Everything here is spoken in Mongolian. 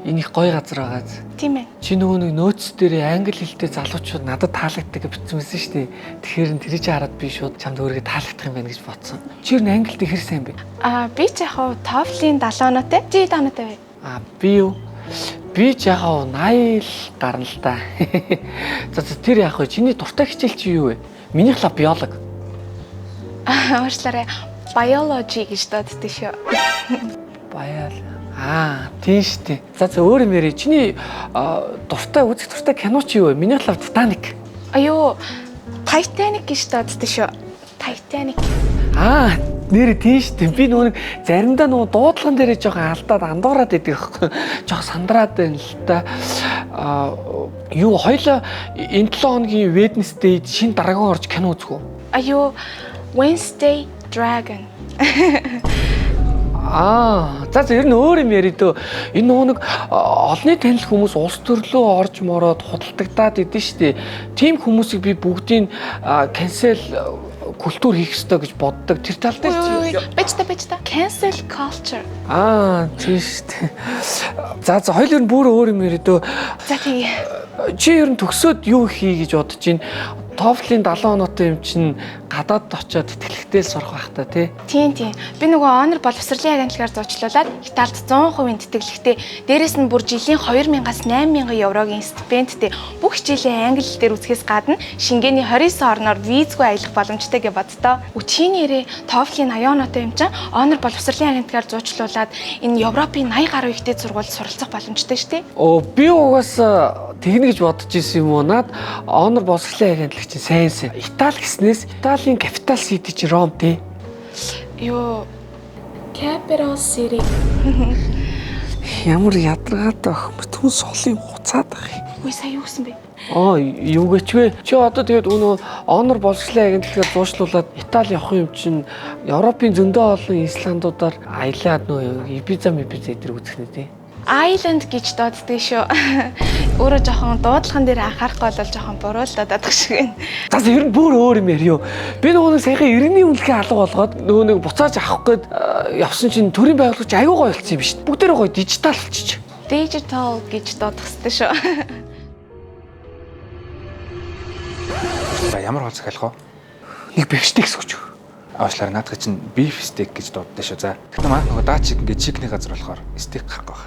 Энийг гоё газар байгааз. Тийм ээ. Чи нөгөө нэг нөөц дээр англи хэлтэй залуучууд надад таалагддаг гэж бичсэн байсан шүү дээ. Тэгэхээр тэр чи хараад би шууд чамд өөрийгөө таалагдах юм байна гэж бодсон. Чи юу н англид ихэр сайн бэ? Би ч яг TOEFL-ийн 70 оноотой. Чи хэд оноотой вэ? Би юу? Би ч яг 80 л гарна л та. За тэр яг чиний дуртай хичээл чи юу вэ? Минийх л биолог. Уучлаарай. Biology гэж дууддаг шүү. Баял. Тийм шүү дээ. За өөр юм ярив. Чиний дуртай үзэх дуртай кино чи юу вэ? Миний хувьд Titanic. Аюу, Titanic гэж дууддаг шүү. Titanic. Нэр тийм шүү дээ. Би нөгөө заримдаа нөгөө дуудлаган дээрээ жоохон алдаад андуураад идэг байхгүй. Жоохон сандраад байна л та. Юу хоёлаа энэ 7 хоногийн Wednesday шинэ дараагийн орж кино үзэх үү? Аюу, Wednesday Dragon. За ер нь өөр юм яри дөө. Энэ нөгөө нэг олонний танил хүмүүс улс төрлөө орж мороод худалдагдаад идэв штэ. Тим хүмүүсийг би бүгдийг cancel культур хийх ёстой гэж боддог. Тэр тал дээр Бэж та. Cancel culture. Тийм штэ. За хоёул ер нь бүр өөр юм яри дөө. За тий. Чи ер нь төгсөөд юу хий гэж бодож байна? TOEFL-ийн 70 оноотой юм чинь гадаад очиод тэтгэлэгтэйл сурах байх та тий. Тийм. Би нөгөө honor боловсролын агентлагаар зуучлуулаад Италид 100% тэтгэлэгтэй. Дээрээс нь бүр жилийн 2000-аас 8000 еврогийн стипендтэй бүх хичээлээ англи хэлээр үзэхээс гадна Шенгений 29 орноор визгүй аялах боломжтой гэж боддоо. Үчийн нэрээ TOEFL-ийн 80 оноотой юм чинь honor боловсролын агентлагаар зуучлуулаад энэ Европын 80 гаруй ихтэй сургуульд суралцах боломжтой шүү дээ. Би угаасаа тэгнэ гэж бодож исэн юм уу? Наад honor боловсролын агентлаг чи сайн. Итали гэснээс Италийн capital city чи Ром тий. Юу capital city. Ямар ядаргаатай ах түн солын хуцаад ах. Үгүй сая юу гэсэн бэ? Юу гэч вэ? Чи одоо тэгээд өнөө honor боловсролын агентлагаар зуучлуулаад Итали явах юм чинь Европын зөндөө олон Исландуудаар аялаад нөө Ибиза эдэр үзэх нэ тий. Island гэж дууддаг шүү. Өөрөө жоохон дуудлаган дээр анхаарахгүй бол жоохон буруу л дууддаг шиг байна. За ер нь бүр өөр юм яриа. Би нөгөө нэг саяхан иргэний үнэлгээ алга болгоод нөгөө нэг буцааж авах гээд явсан чинь төрийн байгуулагч аюу гой болсон юм биш. Бүгдээрээ гой дижитал болчих. Digital гэж дуудах хэрэгтэй шүү. За ямар хоол захиалах вэ? Нэг бэвштэй гэсэн үг ч. Аашлаар наадах чинь beef steak гэж дууддаг шүү. За. Тэгтээ манай нөгөө даа чиг ингээд чикний газар болохоор стейк гарах байх.